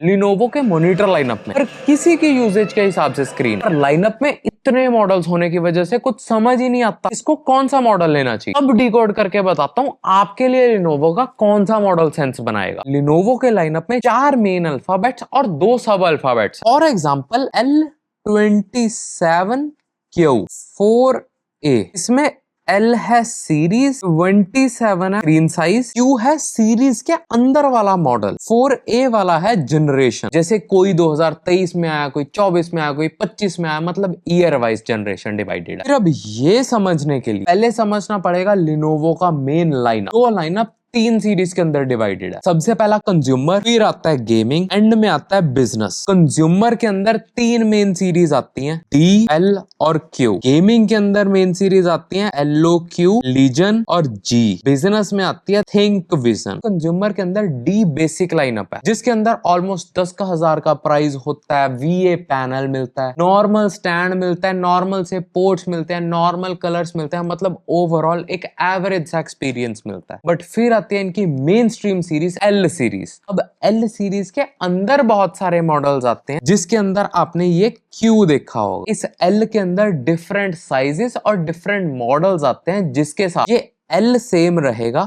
Lenovo के monitor lineup में, पर किसी की यूजेज के हिसाब से स्क्रीन पर लाइनअप में इतने मॉडल्स होने की वजह से कुछ समझ ही नहीं आता इसको कौन सा मॉडल लेना चाहिए। अब डिकोड करके बताता हूँ आपके लिए लिनोवो का कौन सा मॉडल सेंस बनाएगा। लिनोवो के लाइनअप में 4 मेन अल्फाबेट्स और 2 सब अल्फाबेट्स। फॉर एग्जाम्पल L27Q4A, इसमें L है सीरीज, 27 है स्क्रीन साइज, Q है सीरीज के अंदर वाला मॉडल, 4A वाला है जनरेशन। जैसे कोई 2023 में आया, कोई 24 में आया, कोई 25 में आया, मतलब ईयर वाइज जनरेशन डिवाइडेड है। फिर अब ये समझने के लिए पहले समझना पड़ेगा लिनोवो का मेन लाइनअप। तो लाइनअप 3 सीरीज के अंदर डिवाइडेड है। सबसे पहला कंज्यूमर, फिर आता है गेमिंग, एंड में आता है बिजनेस। कंज्यूमर के अंदर 3 मेन सीरीज आती हैं, D, L और Q। गेमिंग के अंदर मेन सीरीज आती हैं LO, Q, लीजन और G। बिजनेस में आती है थिंक विजन। कंज्यूमर के अंदर D बेसिक लाइनअप है, जिसके अंदर ऑलमोस्ट 10,000 का प्राइस होता है। VA पैनल मिलता है, नॉर्मल स्टैंड मिलता है, नॉर्मल से पोर्ट्स मिलते हैं, नॉर्मल कलर्स मिलते हैं, मतलब ओवरऑल एक एवरेज सा एक्सपीरियंस मिलता है। बट फिर आती है इनकी main stream series L series. अब L सीरीज के अंदर बहुत सारे मॉडल्स आते हैं, जिसके अंदर आपने ये Q देखा होगा। इस L के अंदर डिफरेंट साइजेस और डिफरेंट मॉडल्स आते हैं, जिसके साथ ये L सेम रहेगा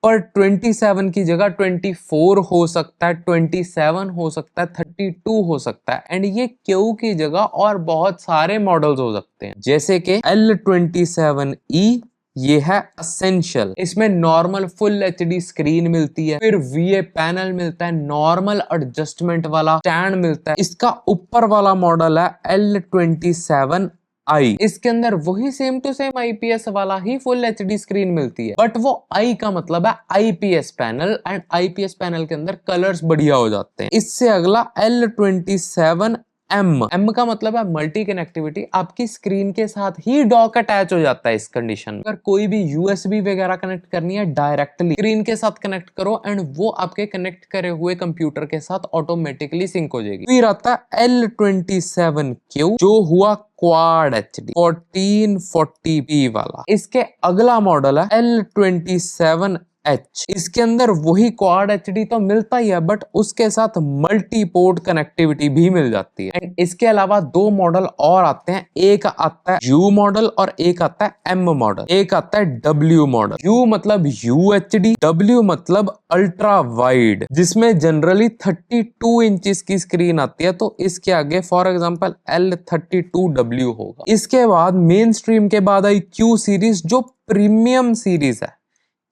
पर 27 की जगह 24 हो सकता है, 27 हो सकता है, 32 हो सकता है, एंड ये Q की जगह और बहुत सारे मॉडल्स हो सकते हैं। जैसे कि L27E, ये है असेंशियल। इसमें नॉर्मल फुल HD स्क्रीन मिलती है, फिर VA पैनल मिलता है, नॉर्मल एडजस्टमेंट वाला स्टैंड मिलता है। इसका ऊपर वाला मॉडल है L27I। इसके अंदर वही सेम टू सेम IPS वाला ही फुल HD स्क्रीन मिलती है, बट वो I का मतलब है IPS panel, and IPS panel के अंदर कलर्स बढ़िया हो जाते हैं। इससे अगला L27M का मतलब है मल्टी कनेक्टिविटी। आपकी स्क्रीन के साथ ही डॉक अटैच हो जाता है इस कंडीशन में। अगर कोई भी USB वगैरह कनेक्ट करनी है, डायरेक्टली स्क्रीन के साथ कनेक्ट करो एंड वो आपके कनेक्ट करे हुए कंप्यूटर के साथ ऑटोमेटिकली सिंक हो जाएगी। फिर आता है L27Q, जो हुआ क्वाड HD 1440p वाला। इसके अगला मॉडल है L27H। इसके अंदर वही क्वाड HD तो मिलता ही है, बट उसके साथ मल्टी पोर्ट कनेक्टिविटी भी मिल जाती है। एंड इसके अलावा 2 मॉडल और आते हैं, एक आता है U मॉडल और एक आता है M मॉडल। एक आता है W मॉडल। U मतलब UHD, W मतलब अल्ट्रा वाइड, जिसमें जनरली 32 इंचेस की स्क्रीन आती है। तो इसके आगे फॉर एग्जांपल L32W होगा। इसके बाद मेन स्ट्रीम के बाद आई Q सीरीज, जो प्रीमियम सीरीज है।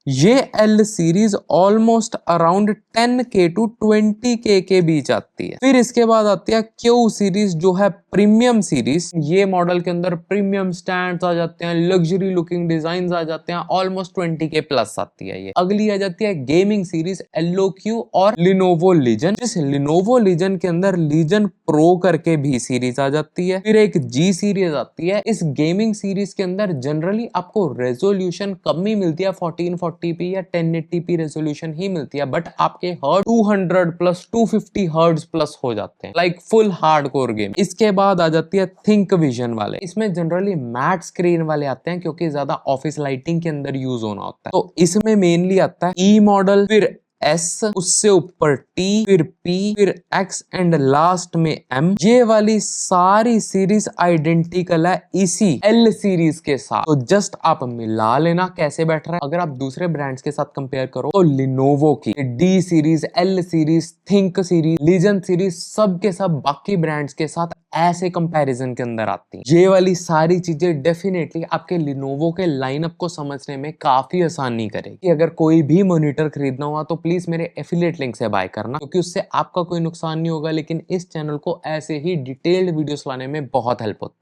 ये L series almost around 10K to 20K के बीच आती है। फिर इसके बाद आती है Q सीरीज, जो है प्रीमियम सीरीज। ये मॉडल के अंदर प्रीमियम स्टैंड्स आ जाते हैं, लग्जरी लुकिंग डिजाइन आ जाते हैं, ऑलमोस्ट 20K प्लस आती है ये। अगली आ जाती है गेमिंग सीरीज LOQ और लिनोवो लीजन। जिस लिनोवो लीजन के अंदर लीजन प्रो करके भी सीरीज आ जाती है। फिर एक G सीरीज आती है। इस गेमिंग सीरीज के अंदर जनरली आपको रेजोल्यूशन कम ही मिलती है, 1440p या 1080p रेजोल्यूशन ही मिलती है, बट आपके हर्ट 200 प्लस 250 हर्ट्ज प्लस हो जाते हैं, लाइक फुल हार्डकोर गेम। इसके बाद आ जाती है थिंक विजन वाले। इसमें जनरली मैट स्क्रीन वाले आते हैं, क्योंकि ज्यादा ऑफिस लाइटिंग के अंदर यूज होना होता है। तो इसमें मेनली आता है E मॉडल, फिर S, उससे ऊपर T, फिर P, फिर X एंड लास्ट में M। ये वाली सारी सीरीज आइडेंटिकल है इसी L सीरीज के साथ। तो जस्ट आप मिला लेना कैसे बैठ रहा है। अगर आप दूसरे ब्रांड्स के साथ कंपेयर करो तो लिनोवो की D series, L series, Think series, Legion series, सब के सब बाकी ब्रांड्स के साथ ऐसे कंपैरिजन के अंदर आती हैं। ये वाली सारी चीजें डेफिनेटली आपके लिनोवो के लाइनअप को समझने में काफी आसानी करेगी। अगर कोई भी मॉनिटर खरीदना हुआ तो प्लीज मेरे एफिलिएट लिंक से बाय करना, क्योंकि उससे आपका कोई नुकसान नहीं होगा, लेकिन इस चैनल को ऐसे ही डिटेल्ड वीडियोस लाने में बहुत हेल्प होती है।